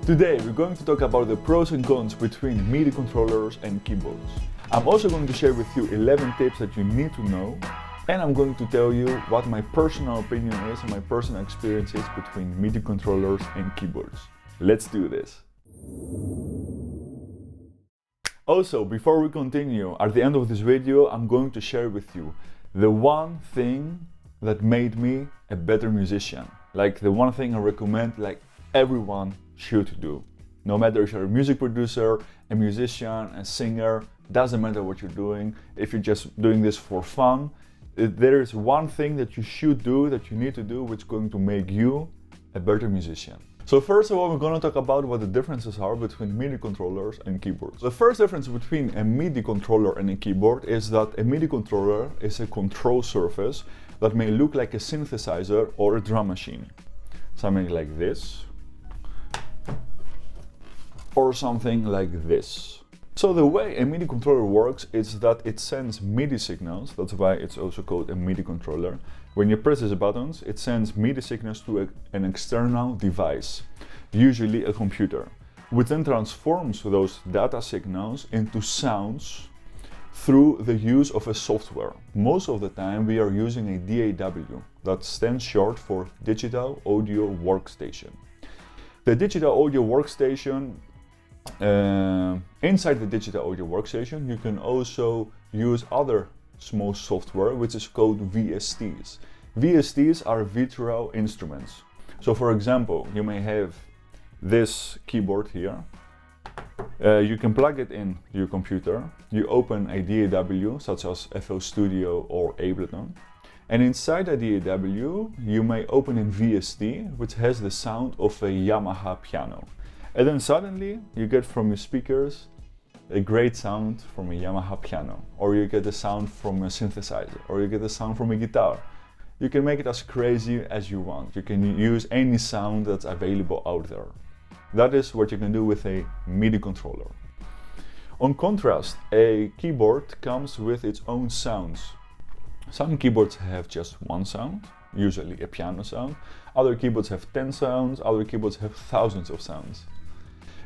Today we're going to talk about the pros and cons between MIDI controllers and keyboards. I'm also going to share with you 11 tips that you need to know, and I'm going to tell you what my personal opinion is and my personal experience is between MIDI controllers and keyboards. Let's do this. Also, before we continue, at the end of this video I'm going to share with you the one thing that made me a better musician. Like the one thing I recommend everyone should do. No matter if you're a music producer, a musician, a singer, doesn't matter what you're doing. If you're just doing this for fun, there is one thing that you should do, that you need to do, which is going to make you a better musician. So first of all, we're going to talk about what the differences are between MIDI controllers and keyboards. The first difference between a MIDI controller and a keyboard is that a MIDI controller is a control surface that may look like a synthesizer or a drum machine. Something like this, or something like this. So the way a MIDI controller works is that it sends MIDI signals, that's why it's also called a MIDI controller. When you press these buttons, it sends MIDI signals to an external device, usually a computer, which then transforms those data signals into sounds through the use of a software. Most of the time we are using a DAW, that stands short for Digital Audio Workstation. The Digital Audio Workstation, inside the Digital Audio Workstation, you can also use other small software, which is called VSTs. VSTs are virtual instruments. So for example, you may have this keyboard here. You can plug it in your computer. You open a DAW, such as FL Studio or Ableton. And inside a DAW, you may open a VST, which has the sound of a Yamaha piano. And then suddenly you get from your speakers a great sound from a Yamaha piano, or you get a sound from a synthesizer, or you get a sound from a guitar. You can make it as crazy as you want. You can use any sound that's available out there. That is what you can do with a MIDI controller. On contrast, a keyboard comes with its own sounds. Some keyboards have just one sound, usually a piano sound. Other keyboards have 10 sounds, other keyboards have thousands of sounds.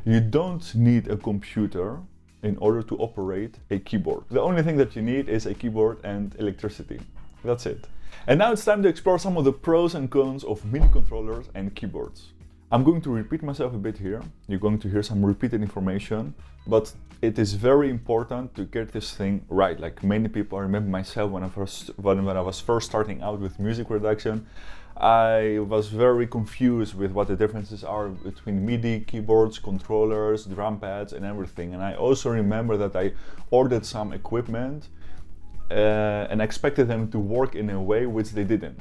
You don't need a computer in order to operate a keyboard. The only thing that you need is a keyboard and electricity. That's it. And now it's time to explore some of the pros and cons of MIDI controllers and keyboards. I'm going to repeat myself a bit here. You're going to hear some repeated information, but it is very important to get this thing right. Like many people, I remember myself when I was first starting out with music production, I was very confused with what the differences are between MIDI keyboards, controllers, drum pads and everything. And I also remember that I ordered some equipment and expected them to work in a way which they didn't.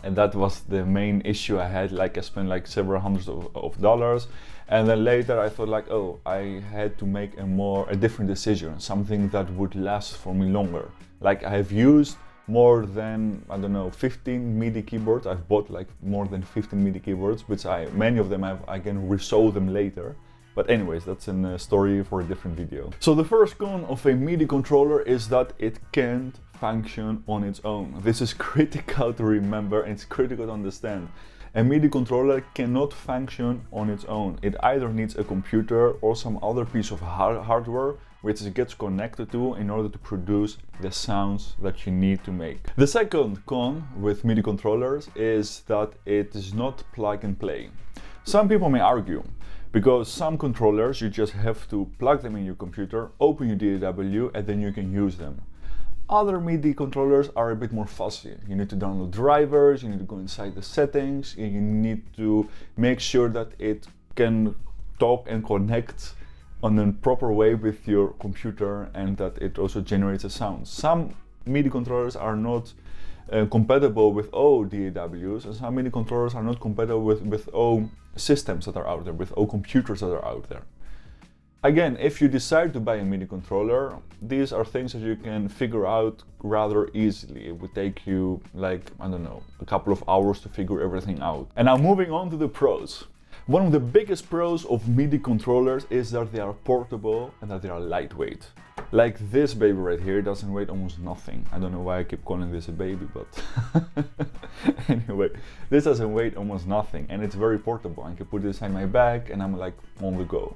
And that was the main issue I had. Like I spent several hundreds of dollars, and then later I thought oh, I had to make a different decision, something that would last for me longer. Like I have used more than, I don't know, 15 MIDI keyboards. I've bought more than 15 MIDI keyboards, which many of them I can resell them later. But anyways, that's a story for a different video. So the first con of a MIDI controller is that it can't function on its own. This is critical to remember and it's critical to understand. A MIDI controller cannot function on its own. It either needs a computer or some other piece of hardware which it gets connected to in order to produce the sounds that you need to make. The second con with MIDI controllers is that it is not plug and play. Some people may argue, because some controllers you just have to plug them in your computer, open your DAW and then you can use them. Other MIDI controllers are a bit more fussy. You need to download drivers, you need to go inside the settings, you need to make sure that it can talk and connect on a proper way with your computer and that it also generates a sound. Some MIDI controllers are not compatible with all DAWs, and some MIDI controllers are not compatible with all systems that are out there, with all computers that are out there. Again, if you decide to buy a MIDI controller, these are things that you can figure out rather easily. It would take you I don't know, a couple of hours to figure everything out. And now moving on to the pros. One of the biggest pros of MIDI controllers is that they are portable and that they are lightweight. Like this baby right here doesn't weigh almost nothing. I don't know why I keep calling this a baby, but anyway, this doesn't weigh almost nothing, and it's very portable. I can put this in my bag and I'm like on the go.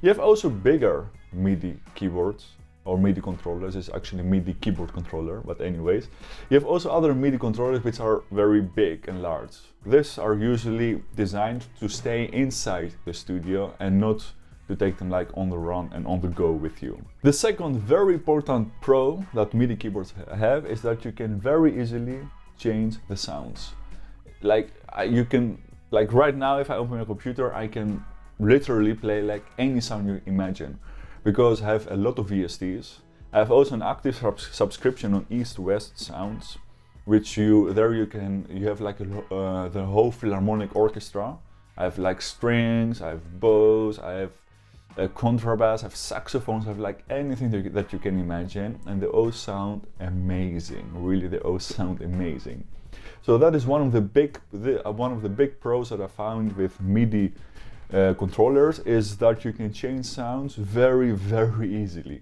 You have also bigger MIDI keyboards, or MIDI controllers. It's actually MIDI keyboard controller, but anyways. You have also other MIDI controllers which are very big and large. These are usually designed to stay inside the studio and not to take them like on the run and on the go with you. The second very important pro that MIDI keyboards have is that you can very easily change the sounds. Like you can, like right now if I open my computer, I can literally play like any sound you imagine, because I have a lot of VSTs. I have also an active subscription on East-West Sounds, which you have like the whole Philharmonic Orchestra. I have like strings, I have bows, I have contrabass, I have saxophones, I have like anything that you can imagine, and they all sound amazing. Really, they all sound amazing. So that is one of the big pros that I found with MIDI controllers, is that you can change sounds very, very easily.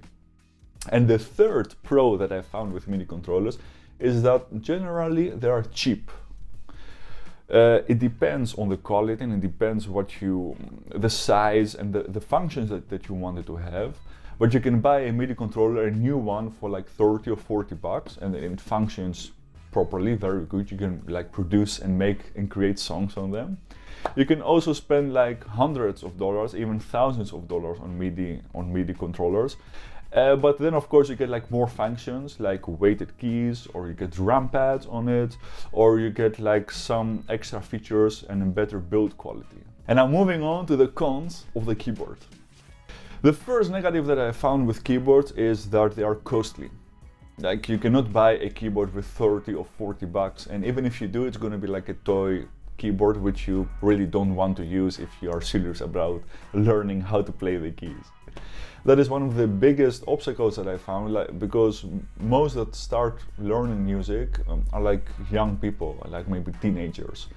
And the third pro that I found with MIDI controllers is that generally they are cheap. It depends on the quality, and it depends the size and the functions that you wanted to have. But you can buy a MIDI controller, a new one, for like 30 or 40 bucks, and it functions properly, very good. You can like produce and make and create songs on them. You can also spend like hundreds of dollars, even thousands of dollars on MIDI controllers. But then of course you get like more functions, like weighted keys, or you get drum pads on it, or you get like some extra features and a better build quality. And now moving on to the cons of the keyboard. The first negative that I found with keyboards is that they are costly. Like you cannot buy a keyboard with 30 or 40 bucks, and even if you do, it's going to be like a toy keyboard which you really don't want to use if you are serious about learning how to play the keys. That is one of the biggest obstacles that I found, because most that start learning music are like young people, like maybe teenagers,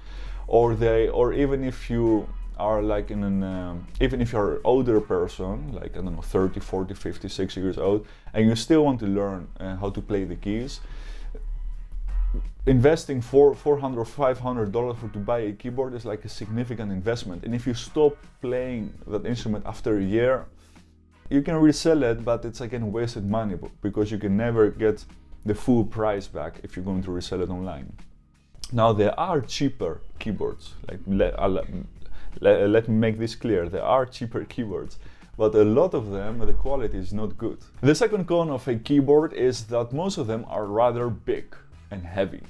or even if you are like even if you're an older person, like I don't know, 30, 40, 50, 60 years old, and you still want to learn how to play the keys, investing $400 or $500 to buy a keyboard is like a significant investment. And if you stop playing that instrument after a year, you can resell it, but it's again wasted money, because you can never get the full price back if you're going to resell it online. Now there are cheaper keyboards, like let me make this clear, there are cheaper keyboards, but a lot of them, the quality is not good. The second con of a keyboard is that most of them are rather big and heavy.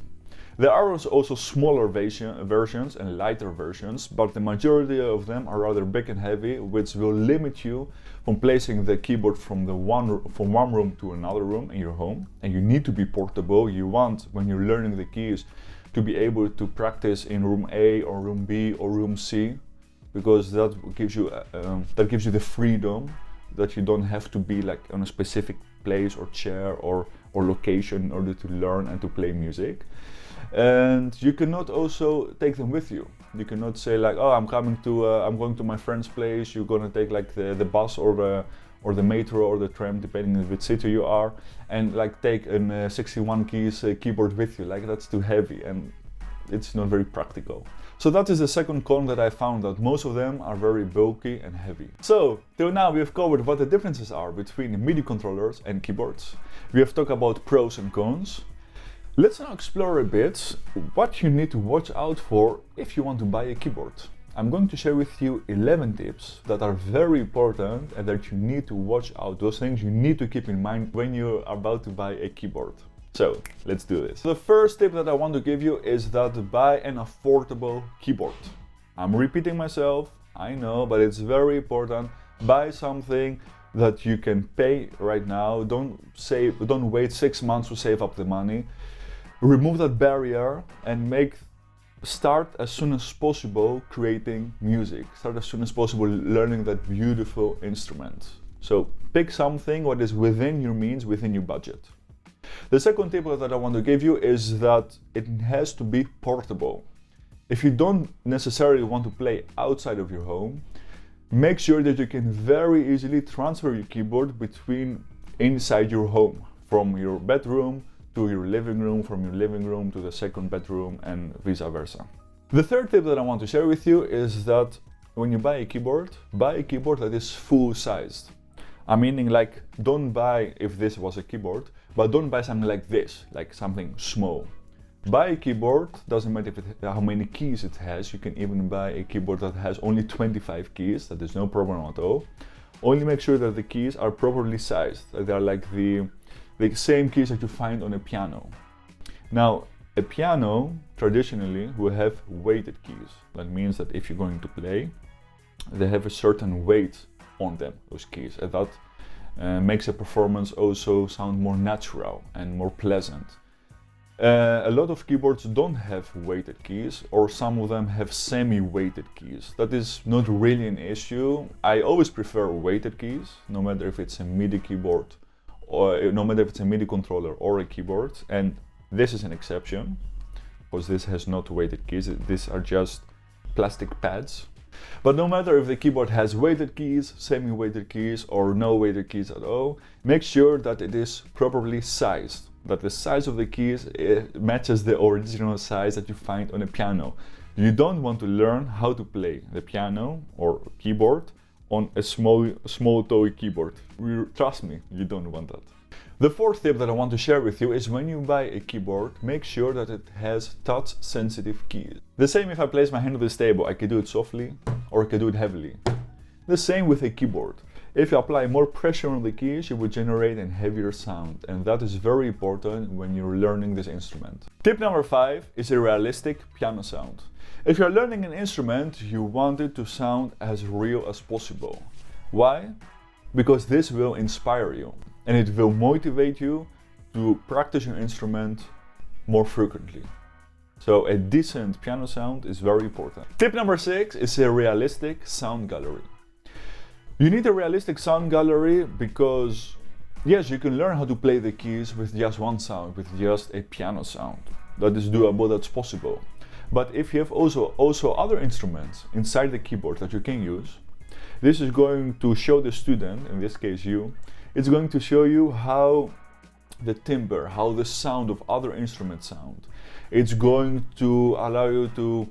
There are also smaller versions and lighter versions, but the majority of them are rather big and heavy, which will limit you from placing the keyboard from one room to another room in your home. And you need to be portable. You want, when you're learning the keys, to be able to practice in room A or room B or room C, because that gives you the freedom that you don't have to be like on a specific place or chair or location in order to learn and to play music. And you cannot also take them with you. You cannot say like, oh, I'm going to my friend's place. You're gonna take like the bus or the metro or the tram, depending on which city you are, and like take a 61 keys keyboard with you. Like that's too heavy and it's not very practical. So that is the second con that I found, that most of them are very bulky and heavy. So till now we have covered what the differences are between MIDI controllers and keyboards. We have talked about pros and cons. Let's now explore a bit what you need to watch out for if you want to buy a keyboard. I'm going to share with you 11 tips that are very important and that you need to watch out. Those things you need to keep in mind when you're about to buy a keyboard. So let's do this. The first tip that I want to give you is that buy an affordable keyboard. I'm repeating myself, I know, but it's very important. Buy something that you can pay right now. Don't wait 6 months to save up the money. Remove that barrier and start as soon as possible creating music. Start as soon as possible learning that beautiful instrument. So pick something what is within your means, within your budget. The second tip that I want to give you is that it has to be portable. If you don't necessarily want to play outside of your home, make sure that you can very easily transfer your keyboard between inside your home, from your bedroom to your living room, from your living room to the second bedroom, and vice versa. The third tip that I want to share with you is that when you buy a keyboard that is full-sized. I'm meaning, like, don't buy, if this was a keyboard, but don't buy something like this, like something small. Buy a keyboard, doesn't matter how many keys it has. You can even buy a keyboard that has only 25 keys, that is no problem at all. Only make sure that the keys are properly sized, that they are like the same keys that you find on a piano. Now, a piano traditionally will have weighted keys. That means that if you're going to play, they have a certain weight on them, those keys, and that makes a performance also sound more natural and more pleasant. A lot of keyboards don't have weighted keys, or some of them have semi-weighted keys. That is not really an issue. I always prefer weighted keys, no matter if it's a MIDI keyboard, or no matter if it's a MIDI controller or a keyboard, and this is an exception, because this has not weighted keys. These are just plastic pads. But no matter if the keyboard has weighted keys, semi-weighted keys, or no weighted keys at all, make sure that it is properly sized, that the size of the keys matches the original size that you find on a piano. You don't want to learn how to play the piano or keyboard on a small toy keyboard. Trust me, you don't want that. The fourth tip that I want to share with you is when you buy a keyboard, make sure that it has touch-sensitive keys. The same if I place my hand on this table, I can do it softly or I can do it heavily. The same with a keyboard. If you apply more pressure on the keys, you will generate a heavier sound, and that is very important when you're learning this instrument. Tip number 5 is a realistic piano sound. If you're learning an instrument, you want it to sound as real as possible. Why? Because this will inspire you, and it will motivate you to practice your instrument more frequently. So a decent piano sound is very important. Tip number 6 is a realistic sound gallery. You need a realistic sound gallery because, yes, you can learn how to play the keys with just one sound, with just a piano sound. That is doable, that's possible. But if you have also other instruments inside the keyboard that you can use, this is going to show the student, in this case you, it's going to show you how the timbre, how the sound of other instruments sound. It's going to allow you to,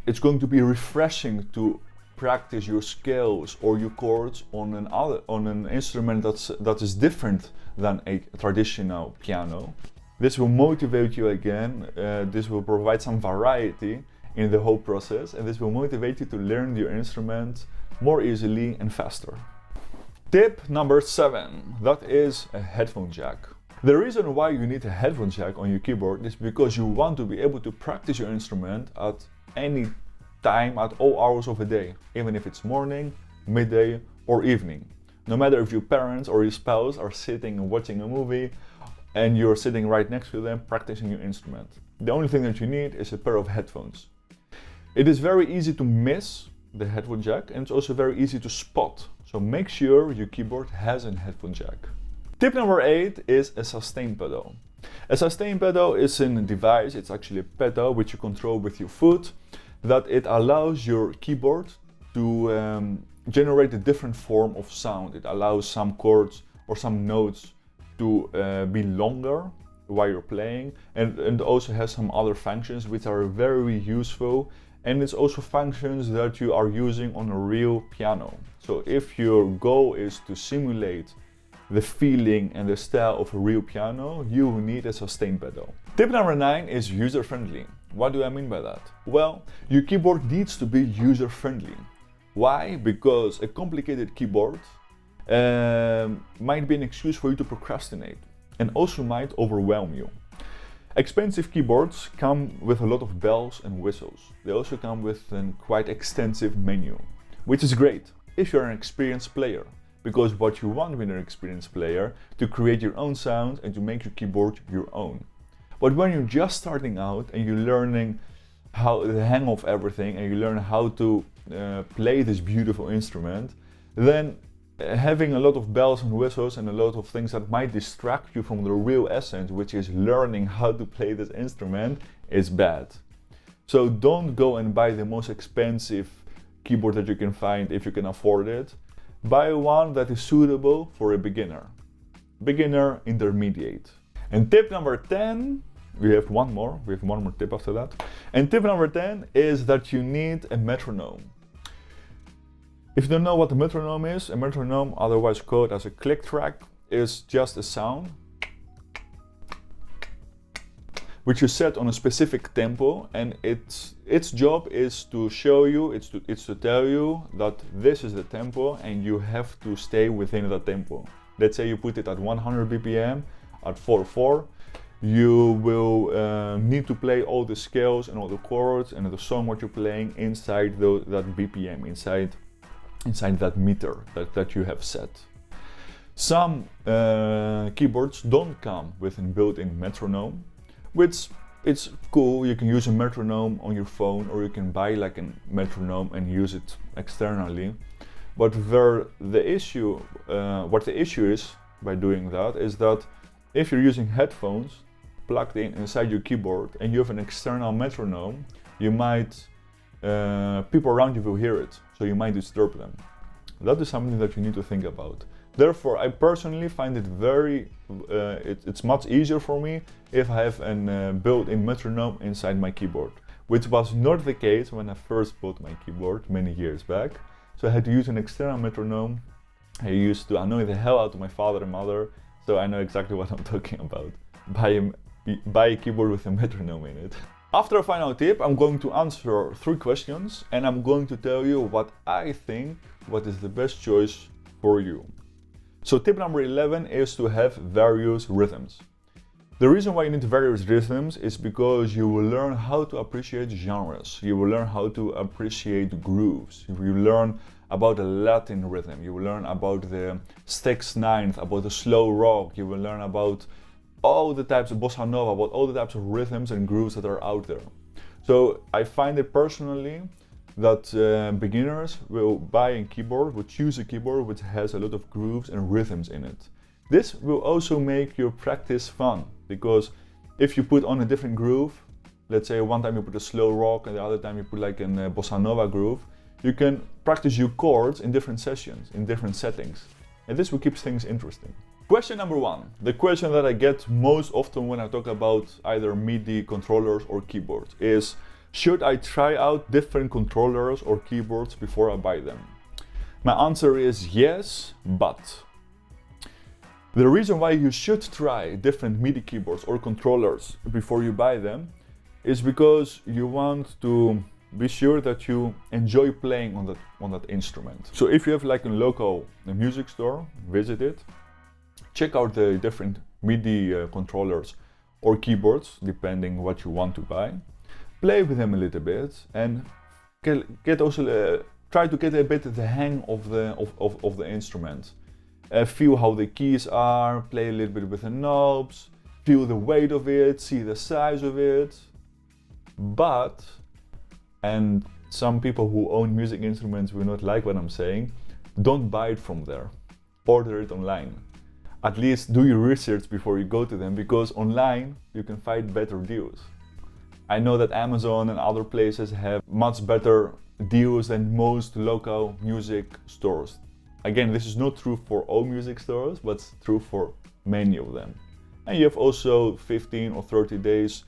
it's going to be refreshing to practice your scales or your chords on an instrument that is different than a traditional piano. This will motivate you again. This will provide some variety in the whole process, and this will motivate you to learn your instrument more easily and faster. Tip number 7, that is a headphone jack. The reason why you need a headphone jack on your keyboard is because you want to be able to practice your instrument at any time, at all hours of the day, even if it's morning, midday, or evening. No matter if your parents or your spouse are sitting and watching a movie and you're sitting right next to them practicing your instrument. The only thing that you need is a pair of headphones. It is very easy to miss the headphone jack, and it's also very easy to spot. So make sure your keyboard has a headphone jack. Tip number 8 is a sustain pedal. A sustain pedal is a device, it's actually a pedal which you control with your foot, that it allows your keyboard to generate a different form of sound. It allows some chords or some notes to be longer while you're playing, and also has some other functions which are very useful, and it's also functions that you are using on a real piano. So if your goal is to simulate the feeling and the style of a real piano, you will need a sustain pedal. Tip number 9 is user-friendly. What do I mean by that? Well, your keyboard needs to be user-friendly. Why? Because a complicated keyboard might be an excuse for you to procrastinate, and also might overwhelm you. Expensive keyboards come with a lot of bells and whistles. They also come with a quite extensive menu, which is great if you're an experienced player, because what you want with an experienced player to create your own sound and to make your keyboard your own. But when you're just starting out and you're learning how the hang of everything, and you learn how to play this beautiful instrument, then having a lot of bells and whistles and a lot of things that might distract you from the real essence, which is learning how to play this instrument, is bad. So don't go and buy the most expensive keyboard that you can find if you can afford it. buy one that is suitable for a beginner. Beginner, intermediate. And tip number 10, we have one more tip after that. And tip number 10 is that you need a metronome. If you don't know what a metronome is, a metronome, otherwise called as a click track, is just a sound which you set on a specific tempo, and its job is to show you, it's to tell you that this is the tempo and you have to stay within that tempo. Let's say you put it at 100 BPM at 4/4, you will need to play all the scales and all the chords and the song what you're playing inside that BPM, inside that meter that you have set. Some keyboards don't come with a built-in metronome, which it's cool. You can use a metronome on your phone, or you can buy like a metronome and use it externally. But what the issue is by doing that is that if you're using headphones plugged in inside your keyboard and you have an external metronome, you might people around you will hear it, so you might disturb them. That is something that you need to think about. Therefore, I personally find it it's much easier for me if I have a built-in metronome inside my keyboard, which was not the case when I first bought my keyboard many years back. So I had to use an external metronome. I used to annoy the hell out of my father and mother, so I know exactly what I'm talking about. Buy a keyboard with a metronome in it. After a final tip, I'm going to answer 3 questions, and I'm going to tell you what I think what is the best choice for you. So tip number 11 is to have various rhythms. The reason why you need various rhythms is because you will learn how to appreciate genres. You will learn how to appreciate grooves. You will learn about the Latin rhythm. You will learn about the 6/9, about the slow rock. You will learn about all the types of bossa nova, about all the types of rhythms and grooves that are out there. So I find it personally that beginners will buy a keyboard, will choose a keyboard which has a lot of grooves and rhythms in it. This will also make your practice fun, because if you put on a different groove, let's say one time you put a slow rock and the other time you put like a bossa nova groove, you can practice your chords in different sessions, in different settings. And this will keep things interesting. Question number 1, the question that I get most often when I talk about either MIDI controllers or keyboards is, should I try out different controllers or keyboards before I buy them? My answer is yes, but the reason why you should try different MIDI keyboards or controllers before you buy them is because you want to be sure that you enjoy playing on that instrument. So if you have like a local music store, visit it, check out the different MIDI controllers or keyboards depending what you want to buy. Play with them a little bit and try to get a bit the hang of the instrument. Feel how the keys are, play a little bit with the knobs, feel the weight of it, see the size of it. But, and some people who own music instruments will not like what I'm saying, don't buy it from there. Order it online. At least do your research before you go to them, because online you can find better deals. I know that Amazon and other places have much better deals than most local music stores. Again, this is not true for all music stores, but it's true for many of them. And you have also 15 or 30 days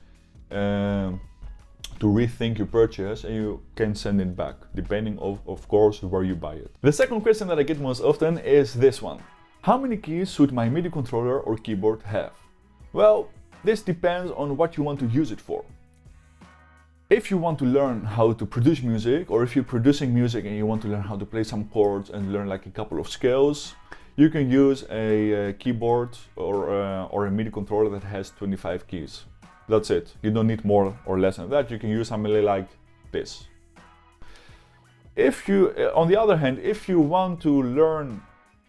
to rethink your purchase, and you can send it back, depending of course where you buy it. The second question that I get most often is this one. How many keys should my MIDI controller or keyboard have? Well, this depends on what you want to use it for. If you want to learn how to produce music, or if you're producing music and you want to learn how to play some chords and learn like a couple of scales, you can use a keyboard or a MIDI controller that has 25 keys. That's it. You don't need more or less than that. You can use something like this. If you, on the other hand, if you want to learn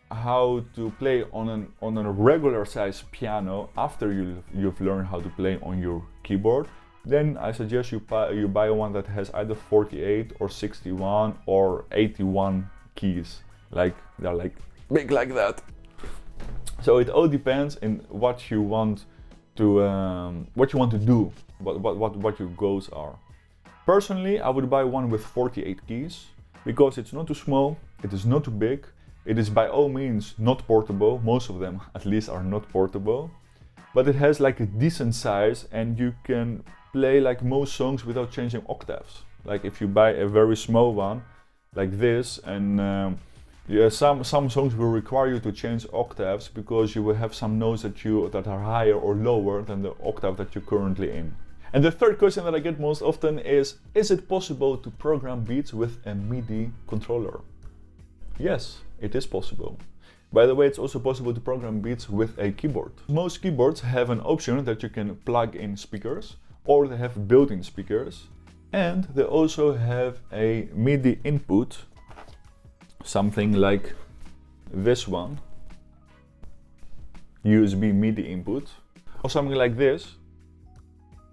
how to play on a regular size piano after you've learned how to play on your keyboard, then I suggest you buy one that has either 48 or 61 or 81 keys. Like they're like big like that. So it all depends on what you want to do, what your goals are. Personally, I would buy one with 48 keys because it's not too small, it is not too big, It is by all means not portable. Most of them at least are not portable, but it has like a decent size and you can play like most songs without changing octaves. Like if you buy a very small one like this, and yeah, some songs will require you to change octaves because you will have some notes that are higher or lower than the octave that you're currently in. And the third question that I get most often is it possible to program beats with a MIDI controller? Yes, it is possible. By the way, it's also possible to program beats with a keyboard. Most keyboards have an option that you can plug in speakers, or they have built-in speakers, and they also have a MIDI input, something like this one, USB MIDI input, or something like this,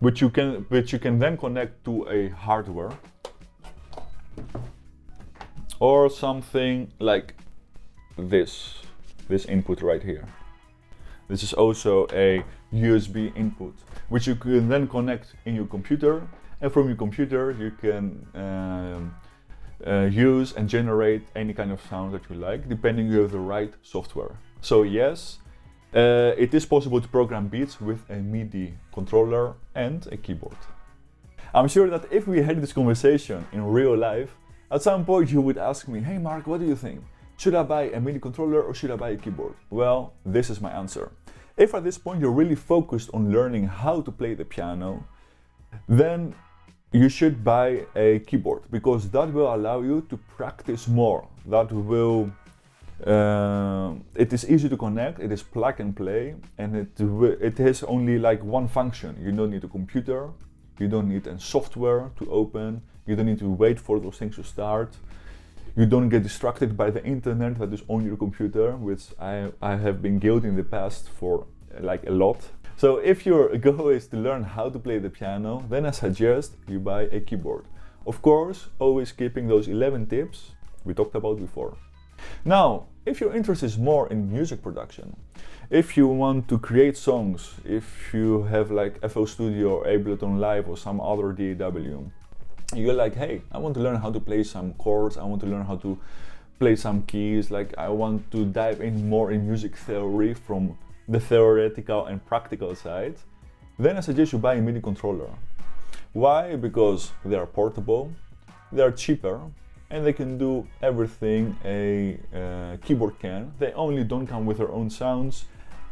which you can then connect to a hardware, or something like this input right here. This is also a USB input, which you can then connect in your computer, and from your computer you can use and generate any kind of sound that you like, depending on you have the right software. So yes, it is possible to program beats with a MIDI controller and a keyboard. I'm sure that if we had this conversation in real life, at some point you would ask me, hey Mark, what do you think? Should I buy a MIDI controller or should I buy a keyboard? Well, this is my answer. If at this point you're really focused on learning how to play the piano, then you should buy a keyboard, because that will allow you to practice more. That will it is easy to connect, it is plug and play, and it has only like one function. You don't need a computer, you don't need a software to open, you don't need to wait for those things to start, you don't get distracted by the internet that is on your computer, which I have been guilty in the past for like a lot. So if your goal is to learn how to play the piano, then I suggest you buy a keyboard. Of course, always keeping those 11 tips we talked about before. Now, if your interest is more in music production, if you want to create songs, if you have like FL Studio or Ableton Live or some other DAW, you're like, hey, I want to learn how to play some chords, I want to learn how to play some keys, like I want to dive in more in music theory from the theoretical and practical side, then I suggest you buy a MIDI controller. Why? Because they are portable, they are cheaper, and they can do everything a keyboard can. They only don't come with their own sounds,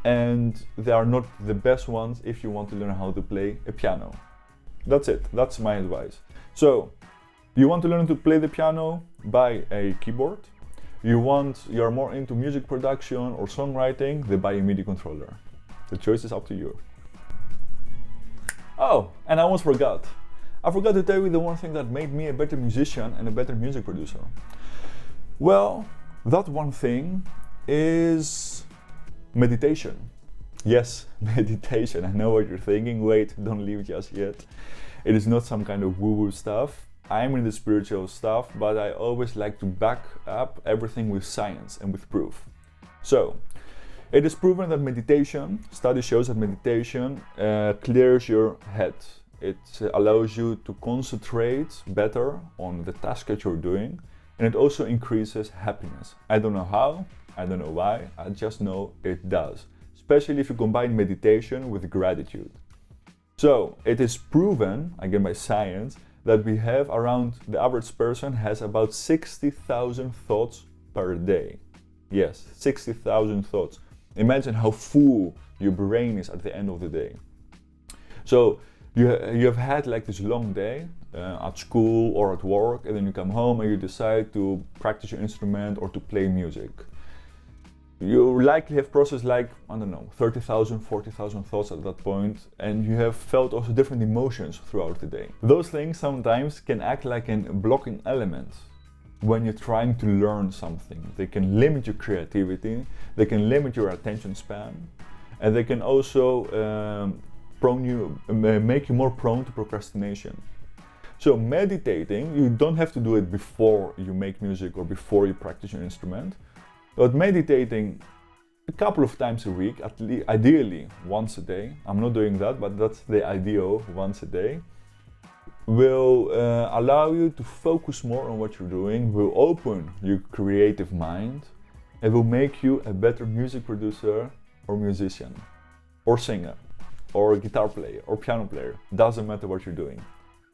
and they are not the best ones if you want to learn how to play a piano. That's it, that's my advice. So, you want to learn to play the piano? Buy a keyboard. You're more into music production or songwriting, then buy a MIDI controller. The choice is up to you. Oh, and I almost forgot. I forgot to tell you the one thing that made me a better musician and a better music producer. Well, that one thing is meditation. Yes, meditation. I know what you're thinking. Wait, don't leave just yet. It is not some kind of woo-woo stuff. I'm in the spiritual stuff, but I always like to back up everything with science and with proof. So, it is proven that meditation, study shows that meditation clears your head. It allows you to concentrate better on the task that you're doing, and it also increases happiness. I don't know how, I don't know why, I just know it does. Especially if you combine meditation with gratitude. So, it is proven, again by science, that we have the average person has about 60,000 thoughts per day. Yes, 60,000 thoughts. Imagine how full your brain is at the end of the day. So you have had like this long day at school or at work, and then you come home and you decide to practice your instrument or to play music. You likely have processed like, I don't know, 30,000, 40,000 thoughts at that point, and you have felt also different emotions throughout the day. Those things sometimes can act like a blocking element when you're trying to learn something. They can limit your creativity, they can limit your attention span, and they can also make you more prone to procrastination. So meditating, you don't have to do it before you make music or before you practice your instrument. But meditating a couple of times a week, ideally once a day, I'm not doing that, but that's the ideal, once a day, will allow you to focus more on what you're doing, will open your creative mind, It will make you a better music producer or musician or singer or guitar player or piano player. Doesn't matter what you're doing.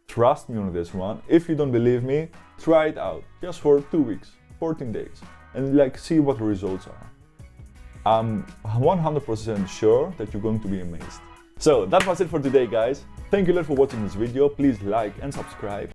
Trust me on this one. If you don't believe me, try it out just for 2 weeks, 14 days, and like see what the results are. I'm 100% sure that you're going to be amazed. So that was it for today, guys. Thank you a lot for watching this video. Please like and subscribe.